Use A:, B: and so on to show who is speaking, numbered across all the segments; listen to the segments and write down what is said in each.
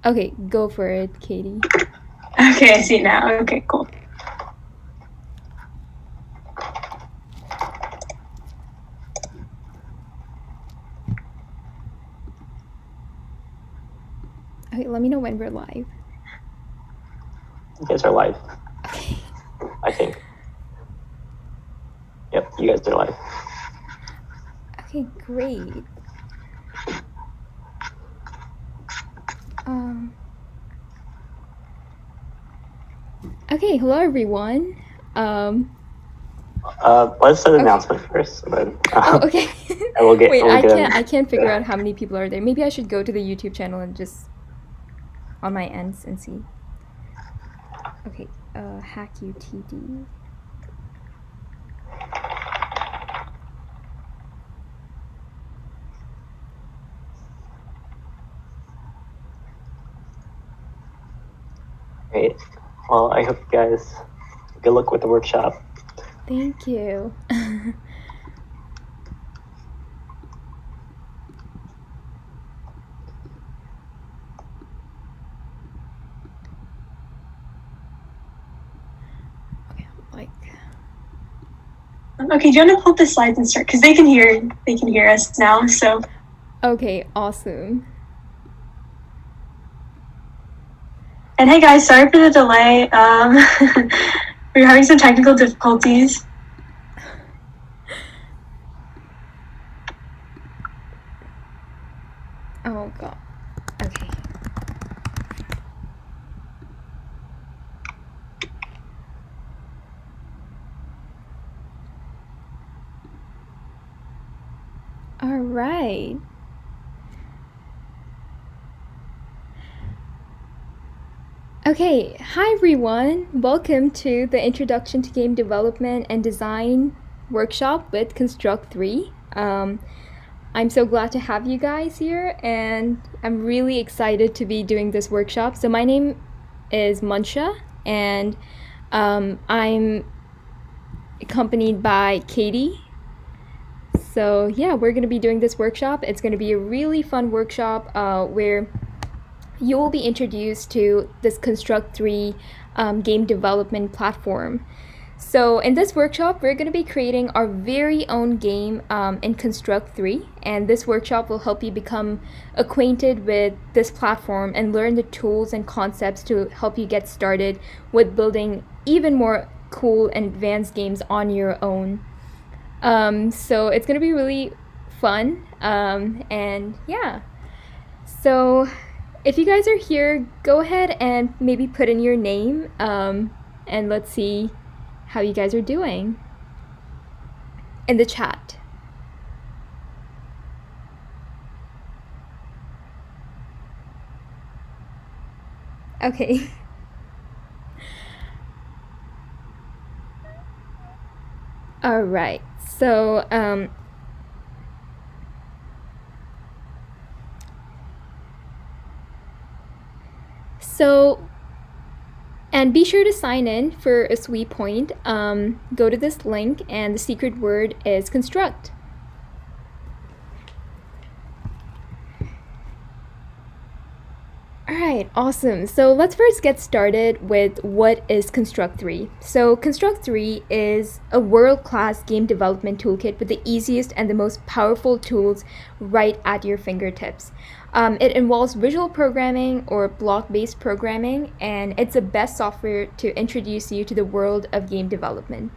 A: Okay, go for it, Katie.
B: Okay, I see now. Okay, cool.
A: Okay, let me know when we're live.
C: You guys are live,
A: Okay.
C: I think. Yep, you guys are live.
A: Okay, great. Okay, hello everyone.
C: Let's do the announcement first. Then,
A: Oh, okay.
C: and we'll get.
A: Wait,
C: we'll
A: I
C: get
A: can't figure out how many people are there. Maybe I should go to the YouTube channel and just on my ends and see. Okay, HackUTD.
C: Great. Well, I hope you guys good luck with the workshop.
A: Thank you.
B: Okay, do you want to pull up the slides and start? Because they can hear us now. So.
A: Okay, awesome.
B: And hey guys, sorry for the delay. We're having some technical difficulties.
A: Oh god. Okay. All right. Okay, hi everyone. Welcome to the Introduction to Game Development and Design workshop with Construct 3. I'm so glad to have you guys here, and I'm really excited to be doing this workshop. So my name is Mansha, and I'm accompanied by Katie. So yeah, we're going to be doing this workshop. It's going to be a really fun workshop where you will be introduced to this Construct 3 game development platform. So in this workshop, we're going to be creating our very own game in Construct 3, and this workshop will help you become acquainted with this platform and learn the tools and concepts to help you get started with building even more cool and advanced games on your own. So it's going to be really fun, and yeah. So if you guys are here, go ahead and maybe put in your name, and let's see how you guys are doing in the chat. Okay. All right. So and be sure to sign in for a SWE point. Go to this link, and the secret word is construct. Alright, awesome. So let's first get started with what is Construct 3. So Construct 3 is a world-class game development toolkit with the easiest and the most powerful tools right at your fingertips. It involves visual programming or block-based programming, and it's the best software to introduce you to the world of game development.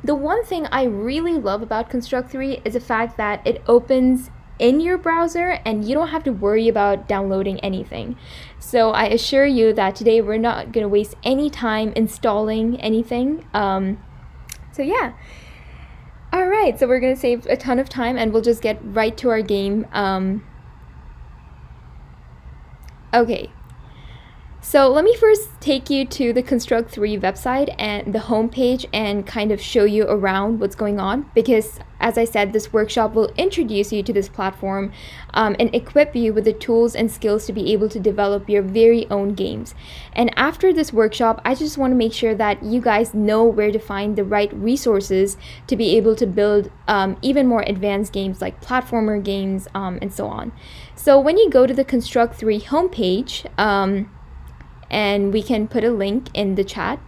A: The one thing I really love about Construct 3 is the fact that it opens in your browser and you don't have to worry about downloading anything. So I assure you that today we're not going to waste any time installing anything. So yeah. Alright, so we're going to save a ton of time and we'll just get right to our game. Okay. So let me first take you to the Construct 3 website and the homepage and kind of show you around what's going on, because as I said, this workshop will introduce you to this platform and equip you with the tools and skills to be able to develop your very own games. And after this workshop, I just want to make sure that you guys know where to find the right resources to be able to build even more advanced games like platformer games and so on. So when you go to the Construct 3 homepage, and we can put a link in the chat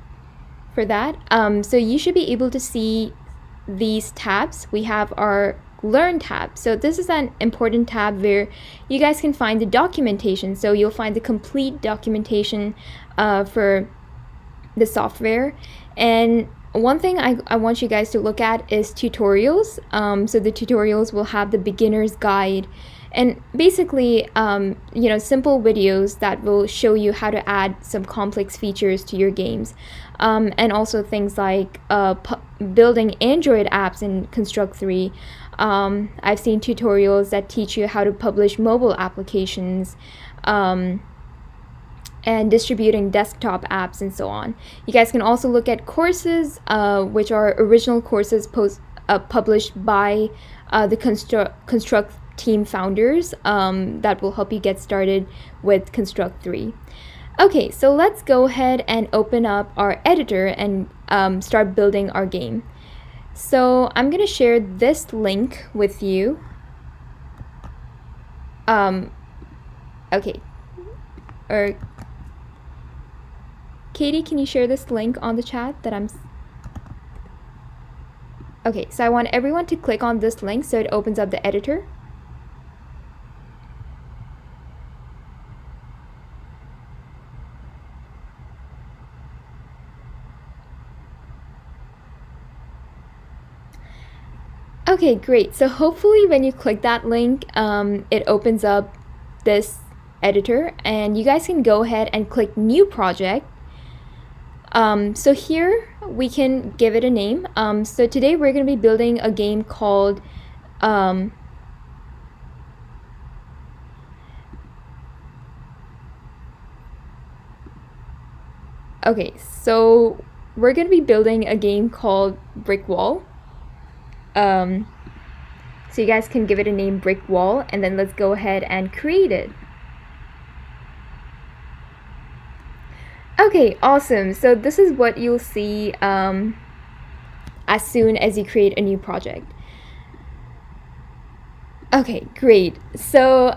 A: for that. So you should be able to see these tabs. We have our Learn tab. So this is an important tab where you guys can find the documentation. So you'll find the complete documentation for the software. And one thing I want you guys to look at is tutorials. So the tutorials will have the beginner's guide and basically simple videos that will show you how to add some complex features to your games, and also things like building Android apps in Construct 3. I've seen tutorials that teach you how to publish mobile applications, and distributing desktop apps and so on. You guys can also look at courses, which are original courses published by the Construct team founders that will help you get started with Construct 3. Okay, so let's go ahead and open up our editor and start building our game. So I'm going to share this link with you. Okay. Or Katie, can you share this link on the chat that I'm... Okay, so I want everyone to click on this link so it opens up the editor. Okay, great. So hopefully when you click that link, it opens up this editor and you guys can go ahead and click New Project. So here we can give it a name. So today we're going to be building a game called okay, so we're going to be building a game called Brick Wall. So you guys can give it a name, Brick Wall, and then let's go ahead and create it. Okay, awesome. So this is what you'll see as soon as you create a new project. Okay, great. So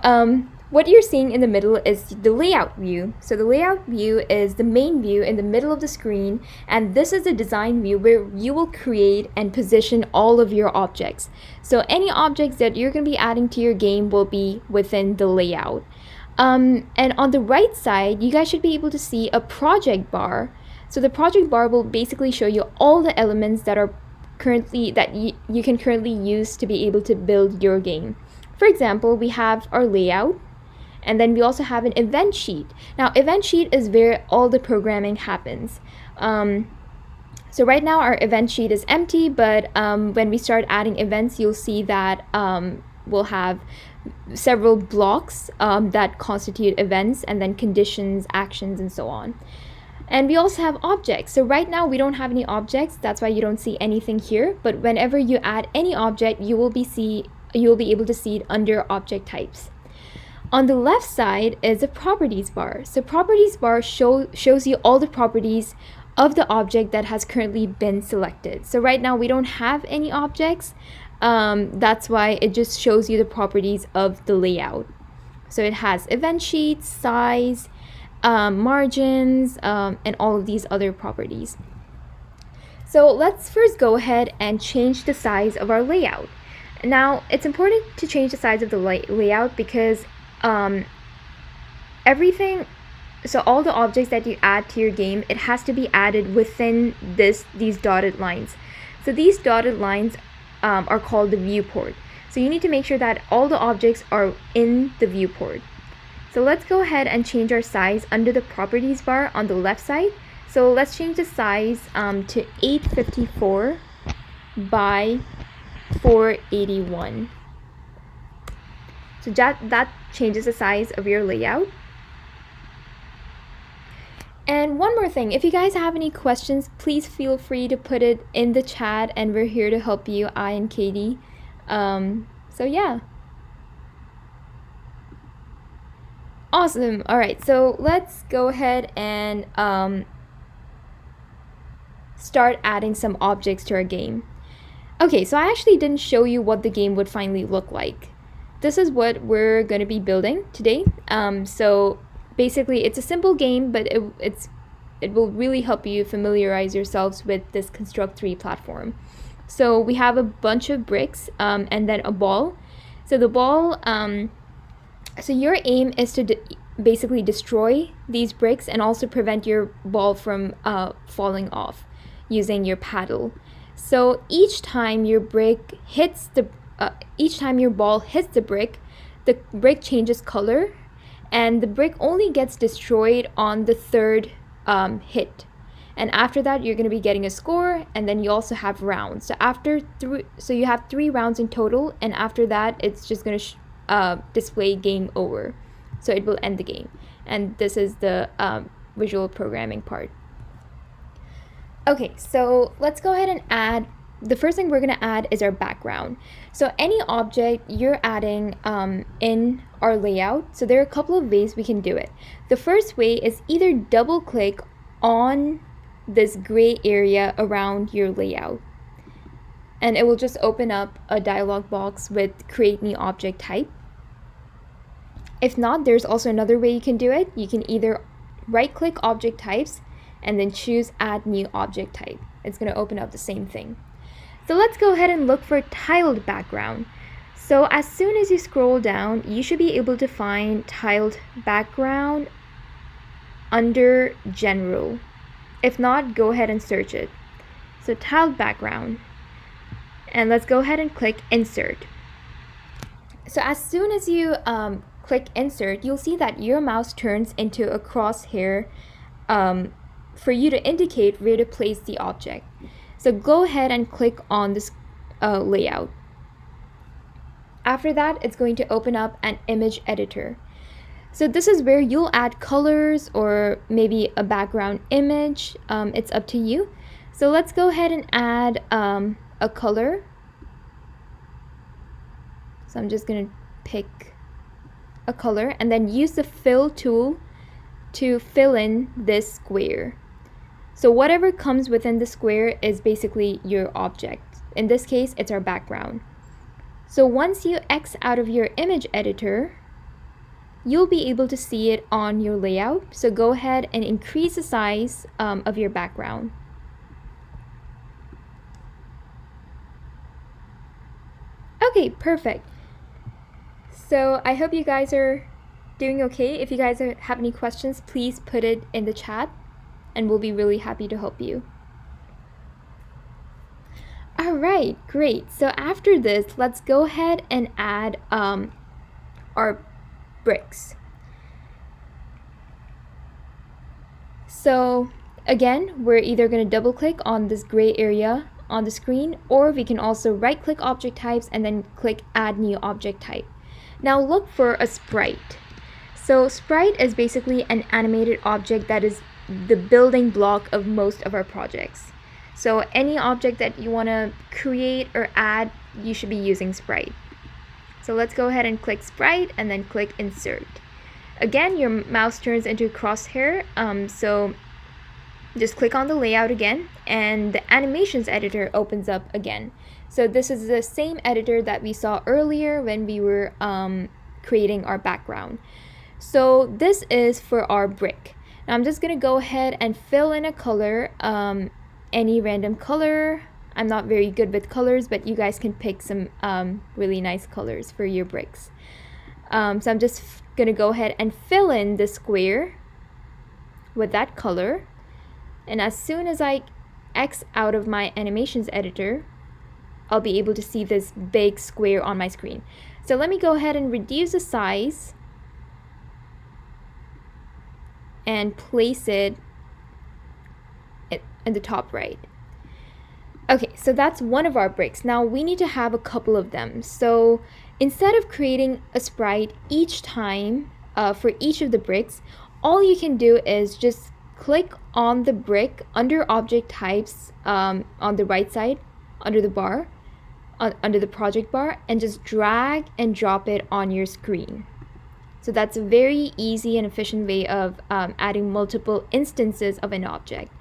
A: what you're seeing in the middle is the layout view. So the layout view is the main view in the middle of the screen, and this is the design view where you will create and position all of your objects. So any objects that you're going to be adding to your game will be within the layout. And on the right side, you guys should be able to see a project bar. So the project bar will basically show you all the elements that are currently you can currently use to be able to build your game. For example, we have our layout, and then we also have an event sheet. Now, event sheet is where all the programming happens. So right now our event sheet is empty, but when we start adding events, you'll see that we'll have several blocks that constitute events, and then conditions, actions, and so on. And we also have objects. So right now we don't have any objects. That's why you don't see anything here. But whenever you add any object, you will be able to see it under object types. On the left side is a properties bar. So properties bar shows you all the properties of the object that has currently been selected. So right now we don't have any objects. That's why it just shows you the properties of the layout. So it has event sheets, size, margins, and all of these other properties. So let's first go ahead and change the size of our layout. Now, it's important to change the size of the layout because all the objects that you add to your game, it has to be added within these dotted lines. So these dotted lines are called the viewport. So you need to make sure that all the objects are in the viewport. So let's go ahead and change our size under the properties bar on the left side. So let's change the size to 854 by 481. So that changes the size of your layout. And one more thing, if you guys have any questions, please feel free to put it in the chat, and we're here to help you, I and Katie. So yeah. Awesome. All right, so let's go ahead and start adding some objects to our game. Okay, so I actually didn't show you what the game would finally look like. This is what we're going to be building today. So basically, it's a simple game, but it will really help you familiarize yourselves with this Construct 3 platform. So we have a bunch of bricks and then a ball. So the ball, so your aim is to basically destroy these bricks and also prevent your ball from falling off using your paddle. So each time your brick hits each time your ball hits the brick changes color, and the brick only gets destroyed on the third hit. And after that, you're going to be getting a score, and then you also have rounds. So you have 3 rounds in total, and after that, it's just going to display game over. So it will end the game. And this is the visual programming part. Okay, so let's go ahead and add. The first thing we're going to add is our background. So any object you're adding in our layout, so there are a couple of ways we can do it. The first way is either double click on this gray area around your layout, and it will just open up a dialog box with create new object type. If not, there's also another way you can do it. You can either right click object types and then choose add new object type. It's going to open up the same thing. So let's go ahead and look for tiled background. So as soon as you scroll down, you should be able to find tiled background under general. If not, go ahead and search it. So tiled background. And let's go ahead and click insert. So as soon as you click insert, you'll see that your mouse turns into a crosshair for you to indicate where to place the object. So go ahead and click on this layout. After that, it's going to open up an image editor. So this is where you'll add colors or maybe a background image. It's up to you. So let's go ahead and add a color. So I'm just going to pick a color and then use the fill tool to fill in this square. So whatever comes within the square is basically your object. In this case, it's our background. So once you X out of your image editor, you'll be able to see it on your layout. So go ahead and increase the size of your background. Okay, perfect. So I hope you guys are doing okay. If you guys have any questions, please put it in the chat, and we'll be really happy to help you. All right, great. So after this, let's go ahead and add our bricks. So again, we're either going to double click on this gray area on the screen, or we can also right click object types and then click add new object type. Now look for a sprite. So sprite is basically an animated object that is the building block of most of our projects. So any object that you want to create or add, you should be using sprite. So let's go ahead and click sprite and then click insert. Again, your mouse turns into a crosshair, so just click on the layout again and the animations editor opens up again. So this is the same editor that we saw earlier when we were creating our background. So this is for our brick. Now I'm just going to go ahead and fill in a color, any random color. I'm not very good with colors, but you guys can pick some really nice colors for your bricks. So I'm just going to go ahead and fill in the square with that color. And as soon as I X out of my animations editor, I'll be able to see this big square on my screen. So let me go ahead and reduce the size and place it in the top right. Okay, so that's one of our bricks. Now we need to have a couple of them. So instead of creating a sprite each time for each of the bricks, all you can do is just click on the brick under object types on the right side under the bar, under the project bar, and just drag and drop it on your screen. So that's a very easy and efficient way of adding multiple instances of an object.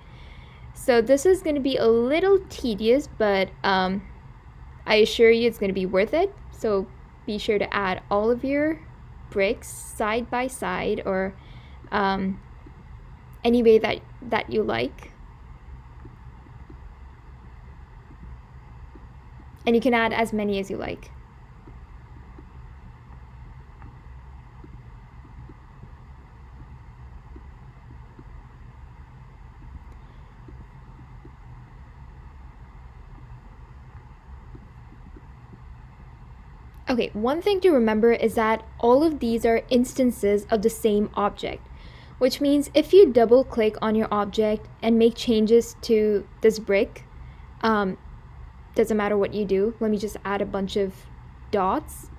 A: So this is going to be a little tedious, but I assure you it's going to be worth it. So be sure to add all of your bricks side by side, or any way that you like. And you can add as many as you like. Okay, one thing to remember is that all of these are instances of the same object, which means if you double click on your object and make changes to this brick, doesn't matter what you do, let me just add a bunch of dots,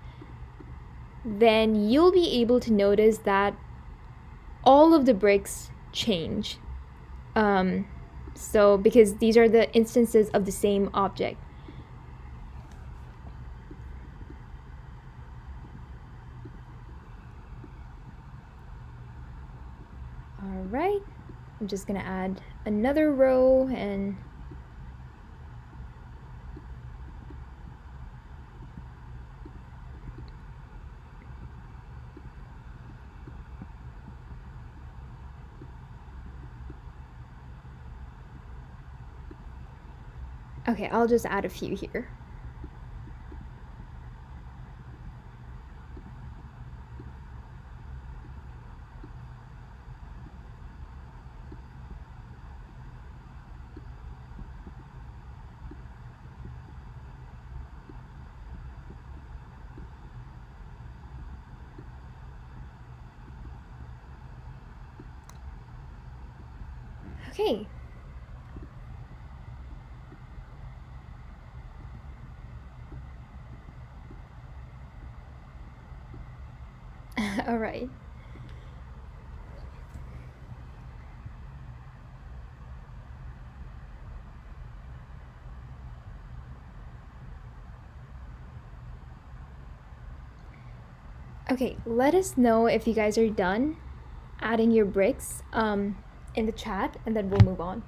A: then you'll be able to notice that all of the bricks change. So because these are the instances of the same object. Alright, I'm just gonna add another row and okay, I'll just add a few here. Okay. All right. Okay, let us know if you guys are done adding your bricks in the chat, and then we'll move on.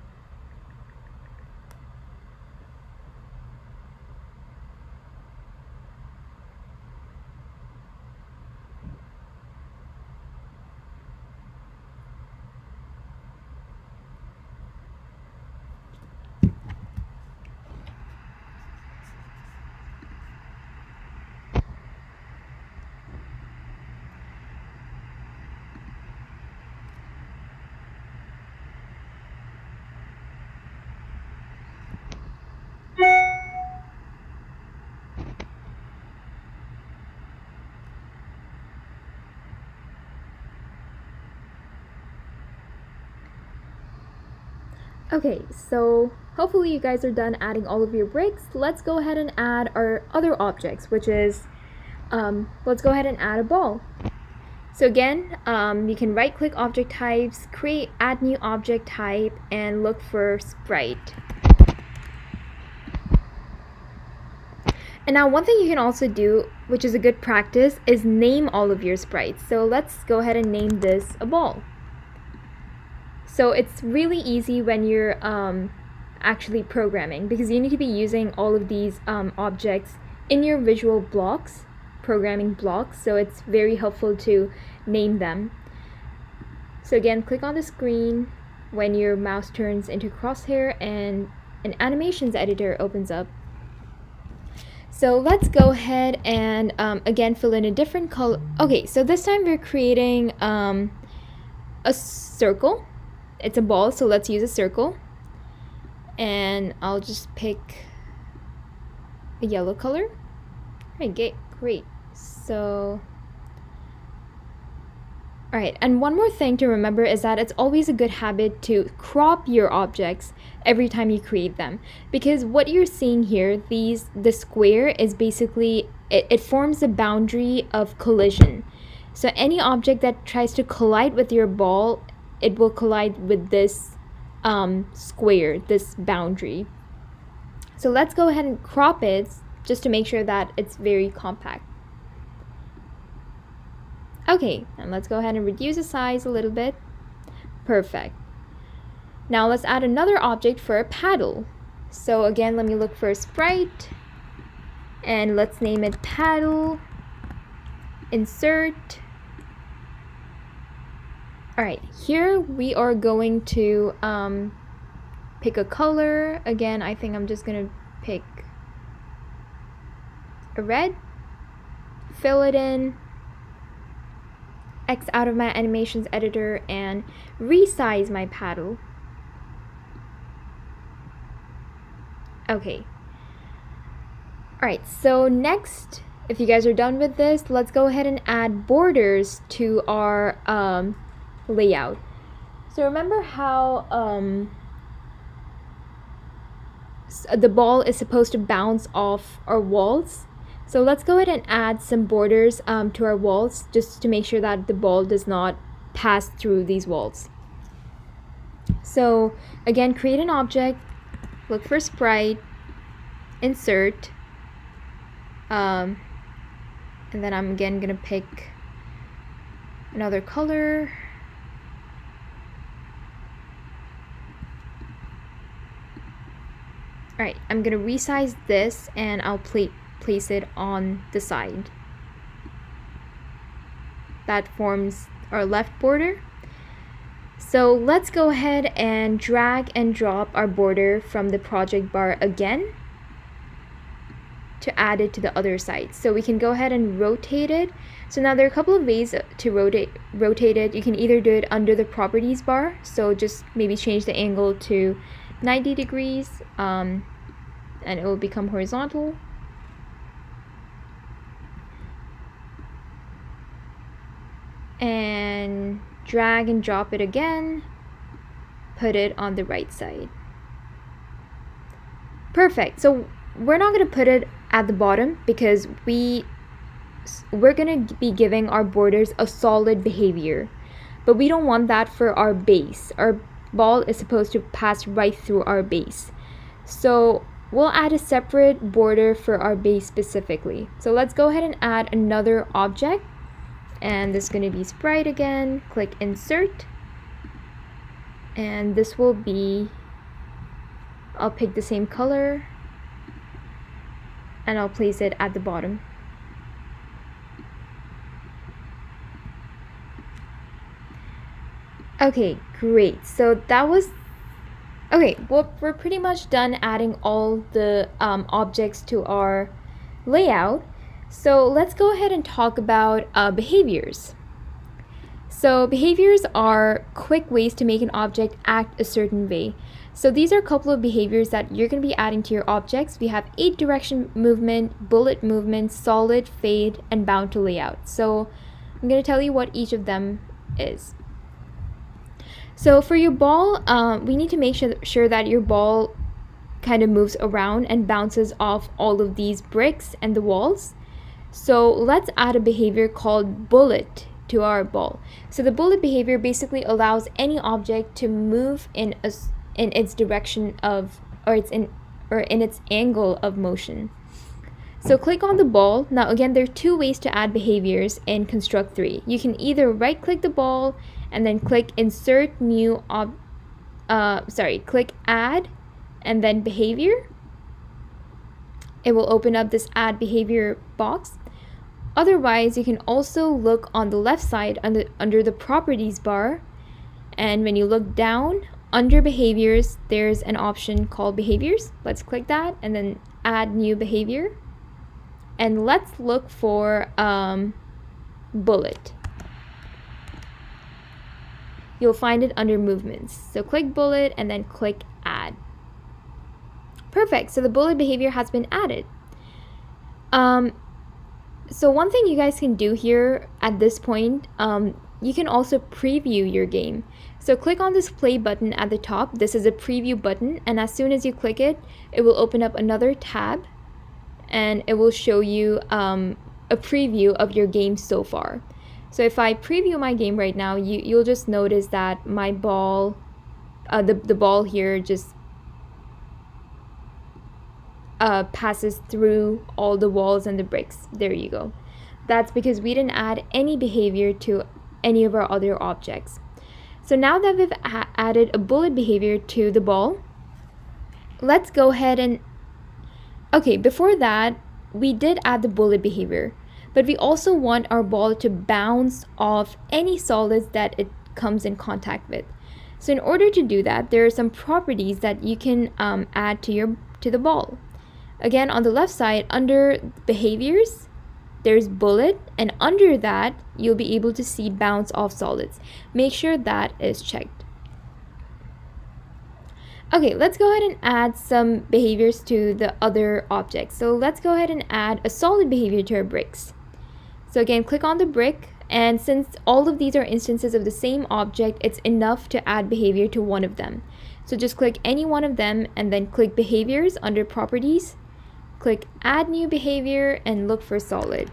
A: Okay, so hopefully you guys are done adding all of your bricks. Let's go ahead and add our other objects, which is, let's go ahead and add a ball. So again, you can right click object types, create add new object type, and look for sprite. And now one thing you can also do, which is a good practice, is name all of your sprites. So let's go ahead and name this a ball. So it's really easy when you're actually programming, because you need to be using all of these objects in your visual blocks, programming blocks, so it's very helpful to name them. So again, click on the screen when your mouse turns into crosshair and an animations editor opens up. So let's go ahead and again fill in a different color. Okay, so this time we're creating a circle. It's a ball, so let's use a circle. And I'll just pick a yellow color. Okay, great. So, alright, and one more thing to remember is that it's always a good habit to crop your objects every time you create them, because what you're seeing here, the square is basically, it forms a boundary of collision. So any object that tries to collide with your ball it will collide with this square, this boundary. So let's go ahead and crop it just to make sure that it's very compact. Okay, and let's go ahead and reduce the size a little bit. Perfect. Now let's add another object for a paddle. So again, let me look for a sprite, and let's name it paddle. Insert. Alright, here we are going to pick a color. Again, I think I'm just gonna pick a red, fill it in, X out of my animations editor, and resize my paddle. Okay. Alright, so next, if you guys are done with this, let's go ahead and add borders to our layout. So remember how the ball is supposed to bounce off our walls? So let's go ahead and add some borders to our walls, just to make sure that the ball does not pass through these walls. So again, create an object, look for sprite, insert, and then I'm again gonna pick another color. Alright, I'm gonna resize this and I'll place it on the side. That forms our left border. So let's go ahead and drag and drop our border from the project bar again to add it to the other side. So we can go ahead and rotate it. So now there are a couple of ways to rotate it. You can either do it under the properties bar, so just maybe change the angle to 90 degrees and it will become horizontal. And drag and drop it again, put it on the right side. Perfect. So we're not going to put it at the bottom because we're going to be giving our borders a solid behavior, but we don't want that for our base. Our ball is supposed to pass right through our base, so we'll add a separate border for our base specifically. So let's go ahead and add another object, and this is going to be sprite again. Click insert, and this will be, I'll pick the same color and I'll place it at the bottom. Okay, great. So that was okay. Well, we're pretty much done adding all the objects to our layout. So let's go ahead and talk about behaviors. So behaviors are quick ways to make an object act a certain way. So these are a couple of behaviors that you're going to be adding to your objects. We have 8 direction movement, bullet movement, solid, fade, and bound to layout. So I'm going to tell you what each of them is. So for your ball, we need to make sure that your ball kind of moves around and bounces off all of these bricks and the walls. So let's add a behavior called bullet to our ball. So the bullet behavior basically allows any object to move in its direction of, or in its angle of motion. So click on the ball. Now again, there are 2 ways to add behaviors in Construct 3. You can either right click the ball and then click insert new click add and then behavior. It will open up this add behavior box. Otherwise, you can also look on the left side under the properties bar, and when you look down under behaviors, there's an option called behaviors. Let's click that and then add new behavior, and let's look for bullet. You'll find it under movements. So click bullet and then click add. Perfect. So the bullet behavior has been added. So one thing you guys can do here at this point, you can also preview your game. So click on this play button at the top. This is a preview button, and as soon as you click it, it will open up another tab and it will show you a preview of your game so far. So if I preview my game right now, you'll just notice that my ball, the ball here just passes through all the walls and the bricks. There you go. That's because we didn't add any behavior to any of our other objects. So now that we've added a bullet behavior to the ball, let's go ahead and, okay, before that, we did add the bullet behavior, but we also want our ball to bounce off any solids that it comes in contact with. So in order to do that, there are some properties that you can add to the ball. Again, on the left side, under behaviors, there's bullet, and under that, you'll be able to see bounce off solids. Make sure that is checked. Okay, let's go ahead and add some behaviors to the other objects. So let's go ahead and add a solid behavior to our bricks. So again, click on the brick, and since all of these are instances of the same object, it's enough to add behavior to one of them. So just click any one of them and then click behaviors under properties. Click add new behavior and look for solid.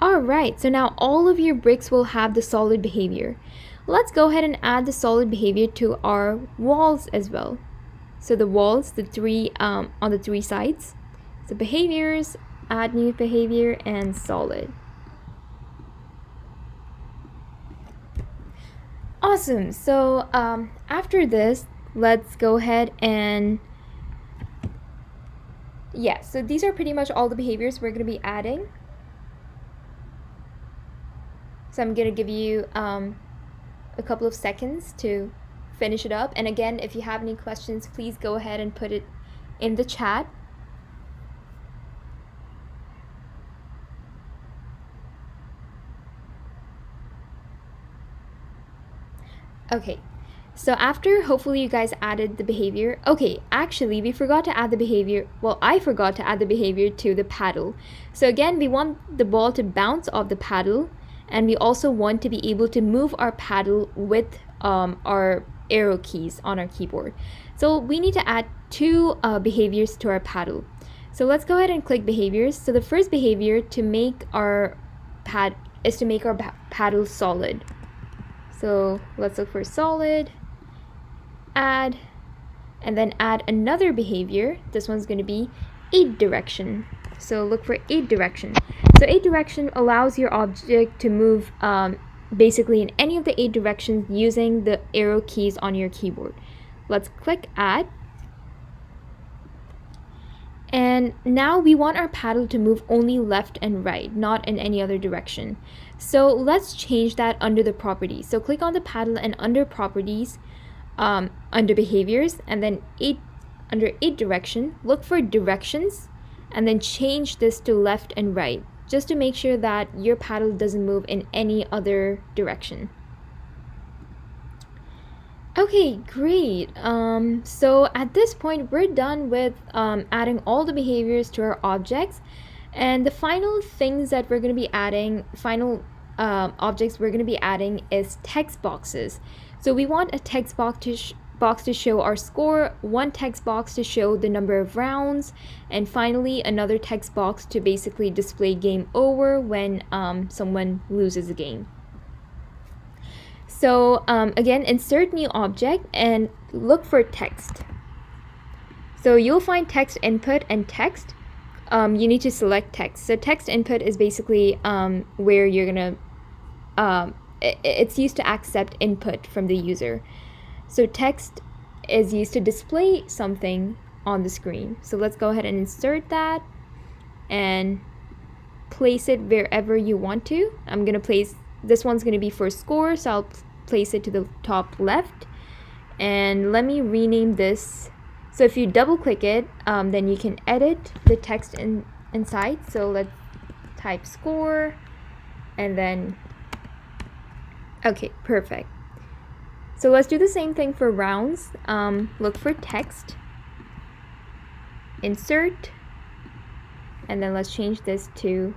A: Alright, so now all of your bricks will have the solid behavior. Let's go ahead and add the solid behavior to our walls as well. So the walls, the three on the three sides. So behaviors, add new behavior, and solid. Awesome. So after this, let's go ahead and so these are pretty much all the behaviors we're going to be adding. So I'm going to give you a couple of seconds to finish it up. And again, if you have any questions, please go ahead and put it in the chat. Okay, so after hopefully you guys added the behavior. Okay, actually we forgot to add the behavior. Well, I forgot to add the behavior to the paddle. So again, we want the ball to bounce off the paddle, and we also want to be able to move our paddle with our arrow keys on our keyboard. So we need to add two behaviors to our paddle. So let's go ahead and click behaviors. So the first behavior to make our paddle solid. So let's look for solid, add, and then add another behavior. This one's going to be aid direction. So look for aid direction. So aid direction allows your object to move basically in any of the 8 directions using the arrow keys on your keyboard. Let's click add. And now we want our paddle to move only left and right, not in any other direction. So let's change that under the properties. So click on the paddle and under properties, under behaviors, and then under 8 direction, look for directions, and then change this to left and right, just to make sure that your paddle doesn't move in any other direction. Okay, great. So at this point, we're done with adding all the behaviors to our objects. And the final things that we're going to be adding, objects we're going to be adding is text boxes. So we want a text box to show our score, one text box to show the number of rounds, and finally another text box to basically display game over when someone loses a game. So again, insert new object and look for text. So you'll find text input and text. You need to select text. So text input is basically where you're gonna, it's used to accept input from the user. So text is used to display something on the screen. So let's go ahead and insert that and place it wherever you want to. I'm gonna place, this one's gonna be for score, so I'll place it to the top left. And let me rename this. So if you double click it, then you can edit the text inside. So let's type score, and then, okay, perfect. So let's do the same thing for rounds. Look for text, insert, and then let's change this to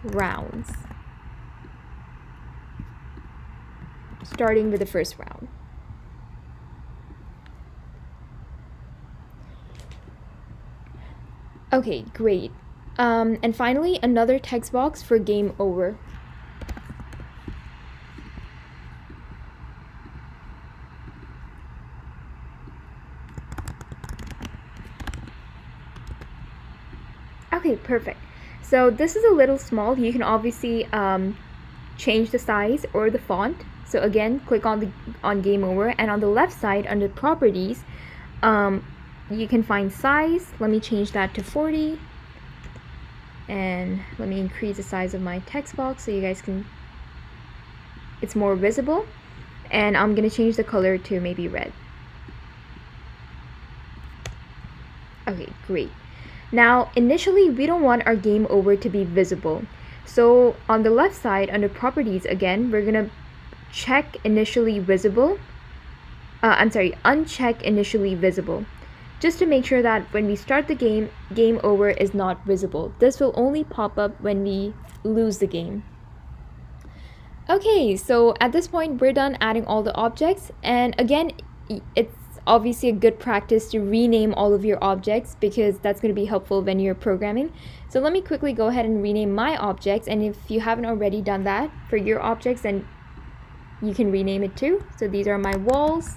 A: rounds, starting with the first round. Okay, great. And finally, another text box for game over. Okay, perfect. So this is a little small. You can obviously change the size or the font. So again, click on game over, and on the left side under properties, you can find size. Let me change that to 40, and let me increase the size of my text box so you guys can, it's more visible. And I'm gonna change the color to maybe red. Okay, great. Now, initially, we don't want our game over to be visible. So on the left side, under properties again, we're gonna check initially visible. Uncheck initially visible. Just to make sure that when we start the game, game over is not visible. This will only pop up when we lose the game. Okay, so at this point, we're done adding all the objects. And again, it's obviously a good practice to rename all of your objects because that's going to be helpful when you're programming. So let me quickly go ahead and rename my objects, and if you haven't already done that for your objects, then you can rename it too. So these are my walls.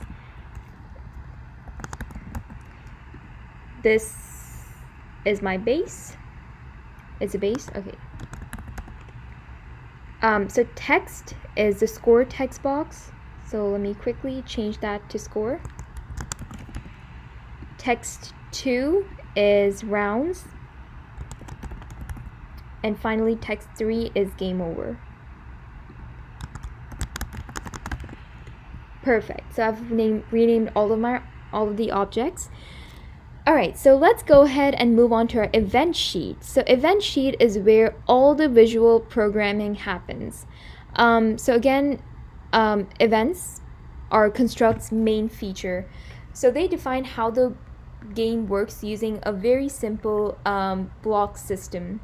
A: This is my base. It's a base, okay. So text is the score text box. So let me quickly change that to score. Text 2 is rounds. And finally, text 3 is game over. Perfect. So I've renamed all of the objects. Alright, so let's go ahead and move on to our event sheet. So event sheet is where all the visual programming happens. So again, events are Construct's main feature. So they define how the game works using a very simple block system.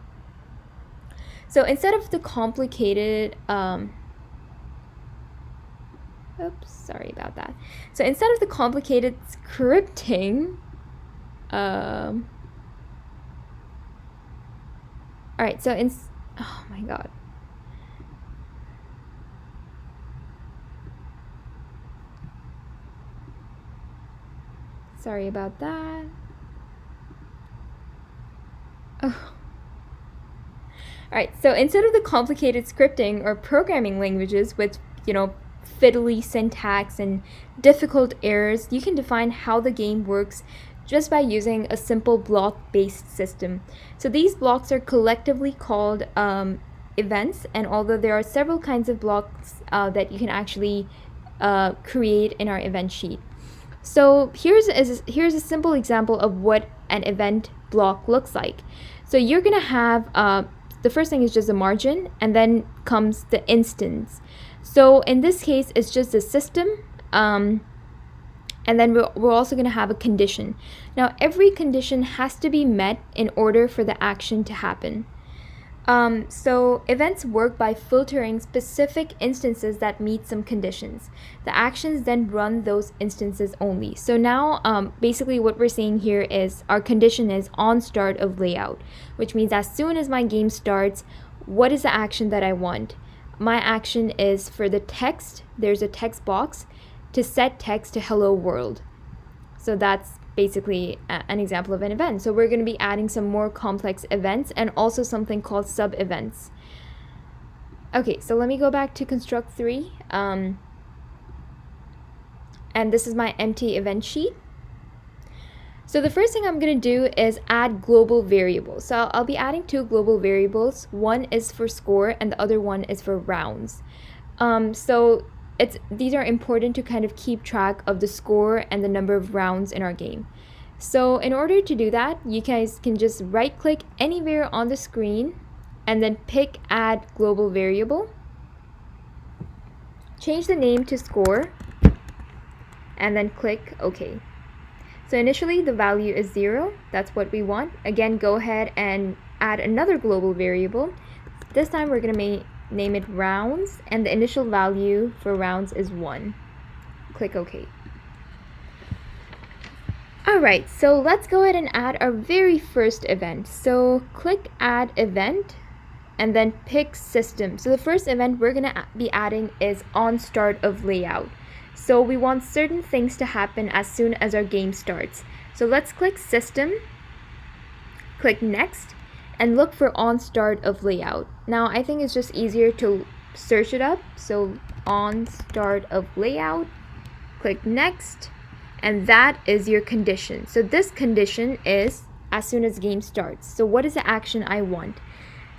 A: So instead of the complicated oops, sorry about that. So instead of the complicated scripting, all right, so oh my god. Sorry about that. Oh. Alright, so instead of the complicated scripting or programming languages with, fiddly syntax and difficult errors, you can define how the game works just by using a simple block-based system. So these blocks are collectively called events, and although there are several kinds of blocks that you can actually create in our event sheet. So here's a simple example of what an event block looks like. So you're gonna have the first thing is just a margin, and then comes the instance. So in this case, it's just a system, and then we're also going to have a condition. Now, every condition has to be met in order for the action to happen. So events work by filtering specific instances that meet some conditions. The actions then run those instances only. So now, basically what we're saying here is our condition is on start of layout, which means as soon as my game starts, what is the action that I want? My action is for the text, there's a text box, to set text to hello world. So that's basically an example of an event. So we're going to be adding some more complex events and also something called sub-events. Okay, so let me go back to Construct 3. And this is my empty event sheet. So the first thing I'm going to do is add global variables. So I'll be adding two global variables. One is for score and the other one is for rounds. So these are important to kind of keep track of the score and the number of rounds in our game. So in order to do that, you guys can just right click anywhere on the screen and then pick add global variable. Change the name to score and then click OK. So initially the value is 0. That's what we want. Again, go ahead and add another global variable. This time we're going to name it rounds, and the initial value for rounds is 1. Click OK. Alright, so let's go ahead and add our very first event. So click add event and then pick system. So the first event we're going to be adding is on start of layout. So we want certain things to happen as soon as our game starts. So let's click system, click next, and look for on start of layout. Now I think it's just easier to search it up. So on start of layout, click next, and that is your condition. So this condition is as soon as game starts. So what is the action I want?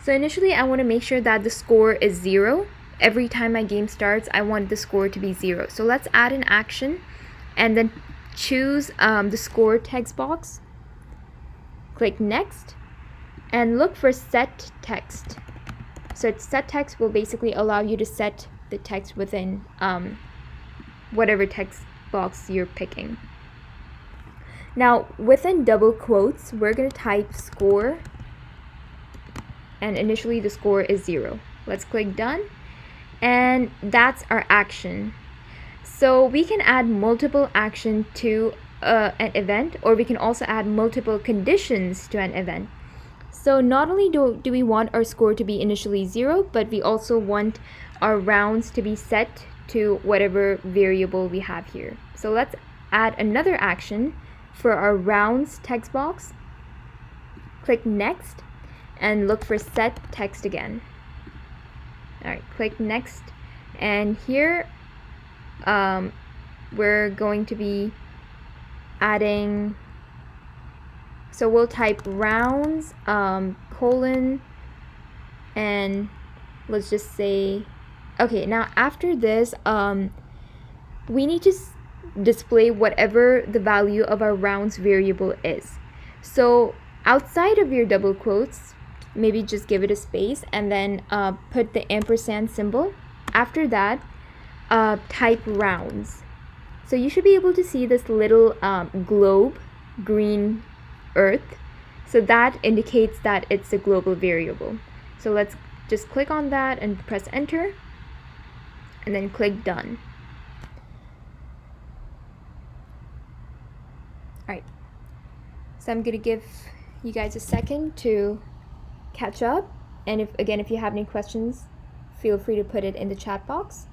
A: So initially I want to make sure that the score is 0. Every time my game starts, I want the score to be 0. So let's add an action and then choose the score text box. Click next and look for set text. So set text will basically allow you to set the text within whatever text box you're picking. Now within double quotes, we're going to type score, and initially the score is 0. Let's click done, and that's our action. So we can add multiple action to an event, or we can also add multiple conditions to an event. So not only do we want our score to be initially 0, but we also want our rounds to be set to whatever variable we have here. So let's add another action for our rounds text box. Click next and look for set text again. Alright, click next, and here we're going to be adding, so we'll type rounds colon, and let's just say, okay, now after this we need to display whatever the value of our rounds variable is. So outside of your double quotes, maybe just give it a space and then put the ampersand symbol. After that, type rounds. So you should be able to see this little globe, green earth. So that indicates that it's a global variable. So let's just click on that and press enter, and then click done. Alright, so I'm gonna give you guys a second to catch up, and if you have any questions, feel free to put it in the chat box.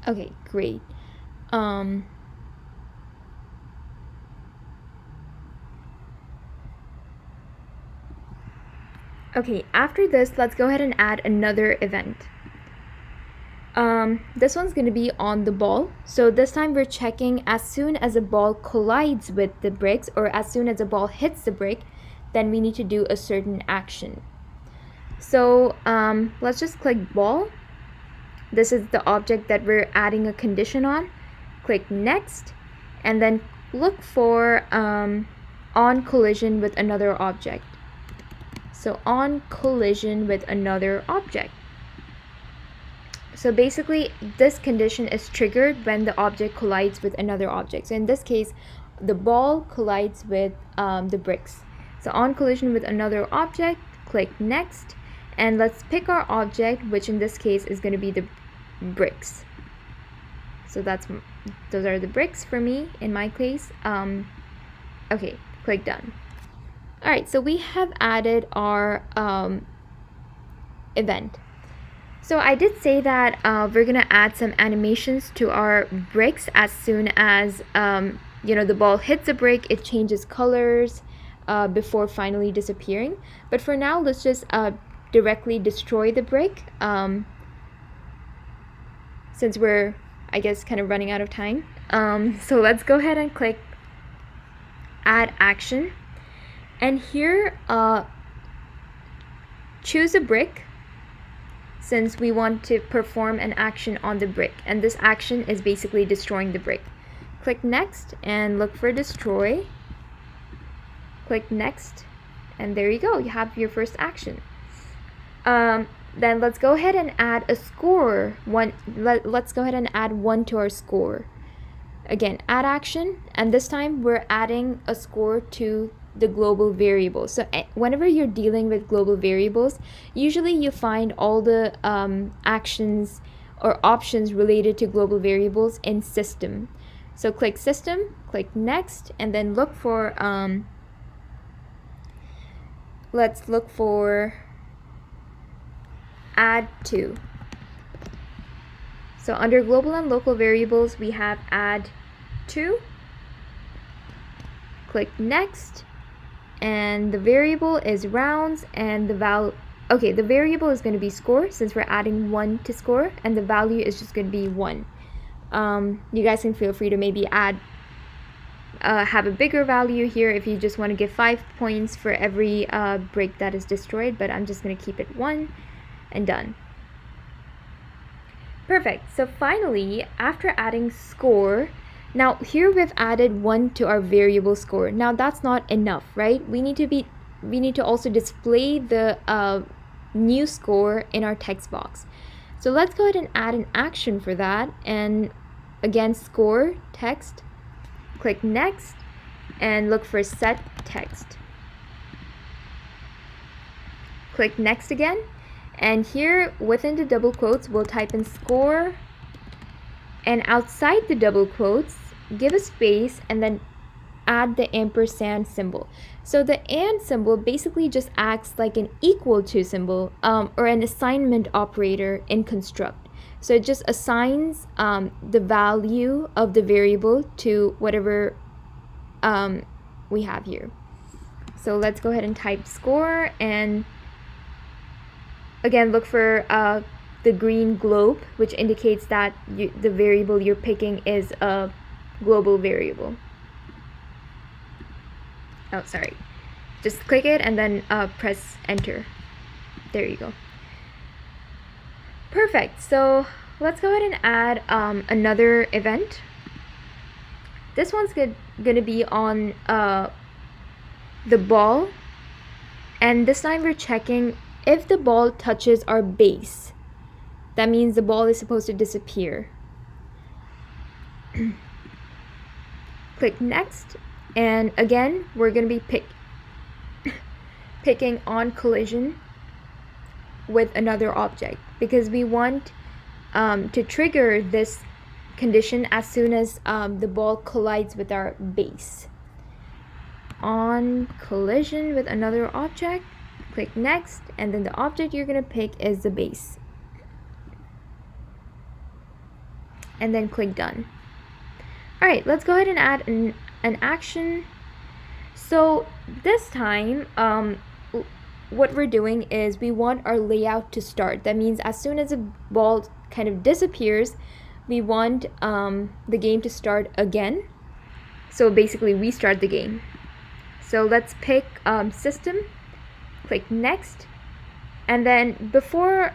A: Okay, great. Okay, after this, let's go ahead and add another event. This one's going to be on the ball. So this time we're checking as soon as a ball collides with the bricks, or as soon as a ball hits the brick, then we need to do a certain action. So let's just click ball. This is the object that we're adding a condition on. Click next, and then look for on collision with another object. So on collision with another object. So basically this condition is triggered when the object collides with another object. So in this case, the ball collides with the bricks. So on collision with another object, click next, and let's pick our object, which in this case is going to be the bricks. So those are the bricks for me in my case. Okay, click done. Alright, so we have added our event. So I did say that we're gonna add some animations to our bricks as soon as the ball hits a brick. It changes colors before finally disappearing. But for now, let's just directly destroy the brick, since we're, I guess, kind of running out of time. So let's go ahead and click add action, and here choose a brick, since we want to perform an action on the brick, and this action is basically destroying the brick. Click next and look for destroy. Click next, and there you go, you have your first action. Then let's go ahead and add a score. Let's go ahead and add 1 to our score. Again, add action, and this time we're adding a score to the global variable. So whenever you're dealing with global variables, usually you find all the actions or options related to global variables in system. So click system, click next, and then look for let's look for add to. So under global and local variables, we have add to. Click next, and the variable is rounds, and the variable is going to be score, since we're adding 1 to score, and the value is just going to be 1. You guys can feel free to maybe add have a bigger value here if you just want to give 5 points for every brick that is destroyed, but I'm just going to keep it 1 and done. Perfect. So finally, after adding score, now here we've added 1 to our variable score. Now that's not enough, right? We need to also display the new score in our text box. So let's go ahead and add an action for that, and again, score text, click next, and look for set text. Click next again, and here within the double quotes we'll type in score, and outside the double quotes give a space and then add the ampersand symbol. So the and symbol basically just acts like an equal to symbol or an assignment operator in construct. So it just assigns the value of the variable to whatever we have here. So let's go ahead and type score, and again look for the green globe, which indicates that the variable you're picking is a global variable. Oh, sorry. Just click it and then press enter. There you go. Perfect. So let's go ahead and add another event. This one's gonna be on the ball, and this time we're checking if the ball touches our base. That means the ball is supposed to disappear. Click next, and again we're gonna be picking on collision with another object, because we want to trigger this condition as soon as the ball collides with our base. On collision with another object, click next, and then the object you're going to pick is the base. And then click done. Alright, let's go ahead and add an action. So this time, what we're doing is we want our layout to start. That means as soon as the ball kind of disappears, we want the game to start again. So basically restart the game. So let's pick system, click next, and then before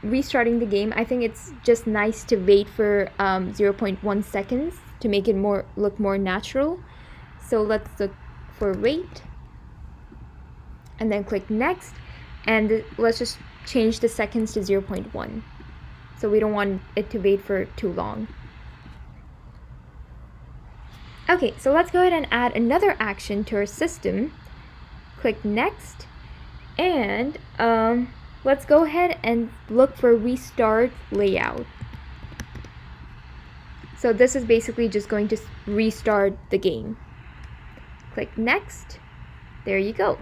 A: restarting the game, I think it's just nice to wait for 0.1 seconds to make it look more natural. So let's look for wait, and then click next, and let's just change the seconds to 0.1. So we don't want it to wait for too long. Okay, so let's go ahead and add another action to our system. Click next, and let's go ahead and look for restart layout. So this is basically just going to restart the game. Click next. There you go.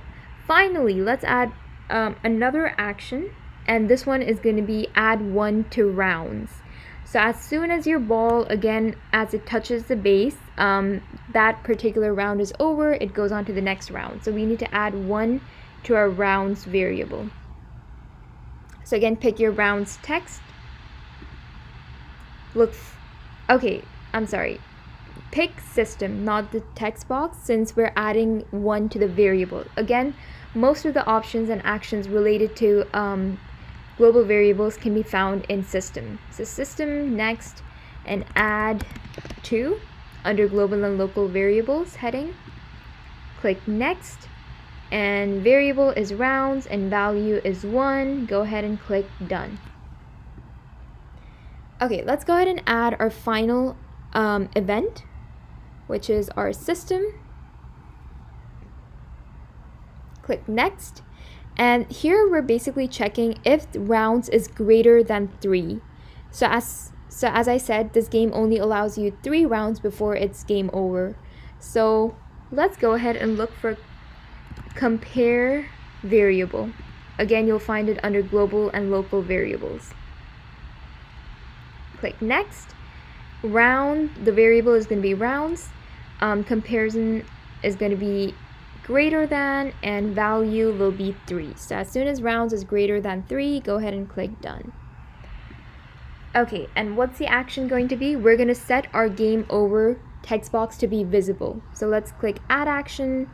A: Finally, let's add another action, and this one is going to be add 1 to rounds. So as soon as your ball, again, as it touches the base, that particular round is over, it goes on to the next round. So we need to add 1 to our rounds variable. So again, pick your rounds text. Pick system, not the text box, since we're adding 1 to the variable. Again, most of the options and actions related to global variables can be found in system. So system, next, and add to under global and local variables heading. Click next, and variable is rounds and value is 1. Go ahead and click done. Okay, let's go ahead and add our final event, which is our system. Click next, and here we're basically checking if rounds is greater than 3. So as I said, this game only allows you 3 rounds before it's game over. So let's go ahead and look for compare variable. Again, you'll find it under global and local variables. Click next. Round, the variable is going to be rounds. Comparison is going to be greater than, and value will be 3. So as soon as rounds is greater than 3, go ahead and click done. Okay, and what's the action going to be? We're going to set our game over text box to be visible. So let's click add action.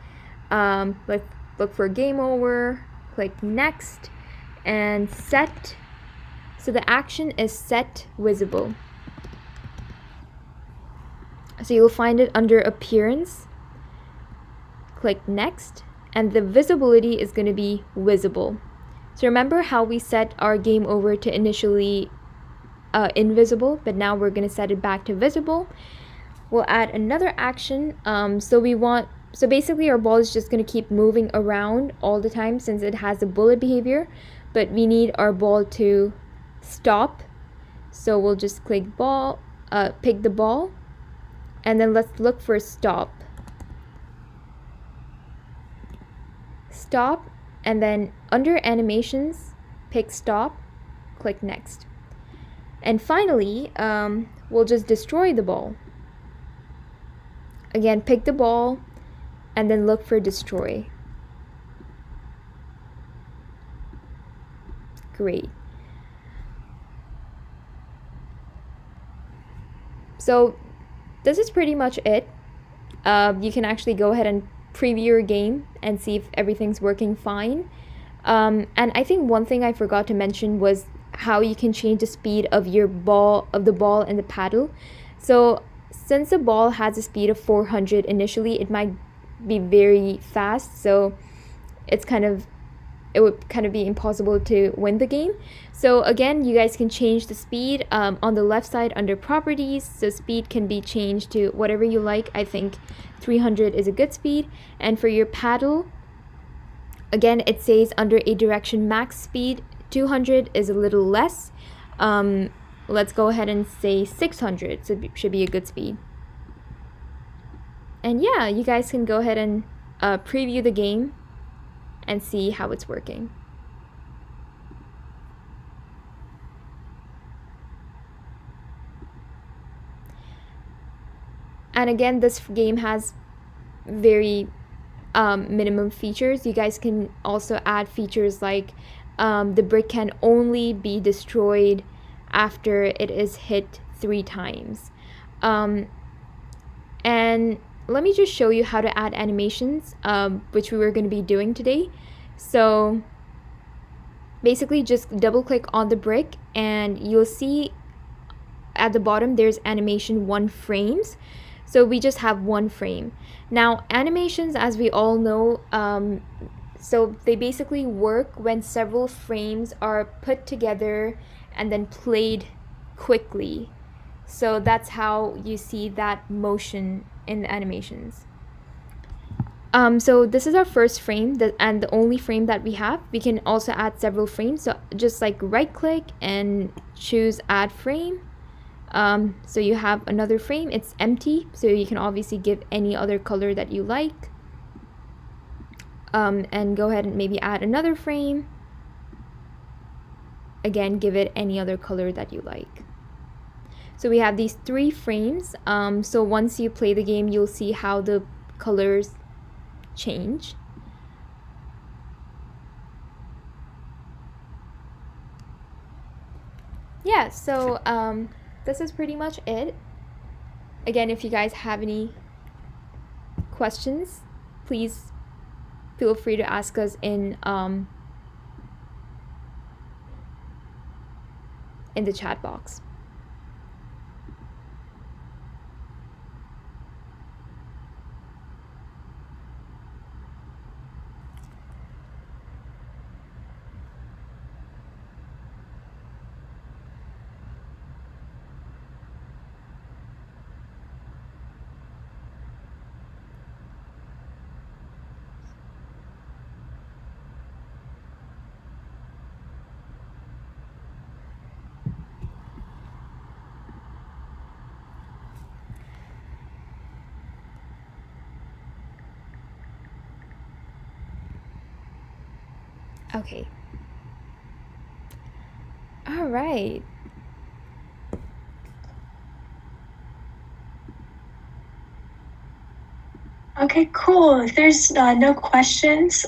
A: Let's look for game over, click next, and set. So the action is set visible. So you'll find it under appearance. Click next, and the visibility is going to be visible. So remember how we set our game over to initially invisible, but now we're going to set it back to visible. We'll add another action. So basically our ball is just going to keep moving around all the time since it has a bullet behavior, but we need our ball to stop. So we'll just click ball, pick the ball, and then let's look for stop. Stop, and then under animations, pick stop, click next. And finally, we'll just destroy the ball. Again, pick the ball and then look for destroy. Great. So this is pretty much it. You can actually go ahead and preview your game and see if everything's working fine. And I think one thing I forgot to mention was how you can change the speed of your ball, of the ball and the paddle. So since the ball has a speed of 400 initially, it might be very fast, so it would kind of be impossible to win the game. So again, you guys can change the speed on the left side under properties. So speed can be changed to whatever you like. I think 300 is a good speed. And for your paddle, again, it says under a direction max speed, 200 is a little less. Let's go ahead and say 600, so it should be a good speed. And yeah, you guys can go ahead and preview the game and see how it's working. And again, this game has very minimum features. You guys can also add features like the brick can only be destroyed after it is hit 3 times. And let me just show you how to add animations, which we were going to be doing today. So basically just double click on the brick and you'll see at the bottom there's animation 1 frames. So we just have 1 frame. Now animations, as we all know, so they basically work when several frames are put together and then played quickly. So that's how you see that motion in the animations. So this is our first frame and the only frame that we have. We can also add several frames. So just like right click and choose add frame. So you have another frame, it's empty. So you can obviously give any other color that you like. And go ahead and maybe add another frame. Again, give it any other color that you like. So we have these 3 frames. So once you play the game, you'll see how the colors change. Yeah, so this is pretty much it. Again, if you guys have any questions, please feel free to ask us in the chat box. Okay. All right.
B: Okay, cool. If there's no questions,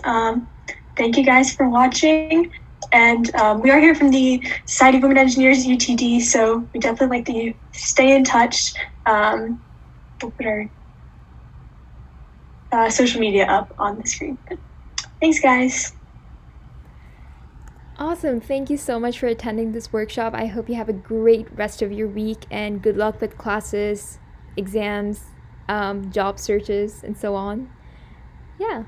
B: thank you guys for watching. And we are here from the Society of Women Engineers UTD, so we definitely like to stay in touch. We'll put our social media up on the screen. But thanks, guys.
A: Awesome. Thank you so much for attending this workshop. I hope you have a great rest of your week and good luck with classes, exams, job searches, and so on. Yeah.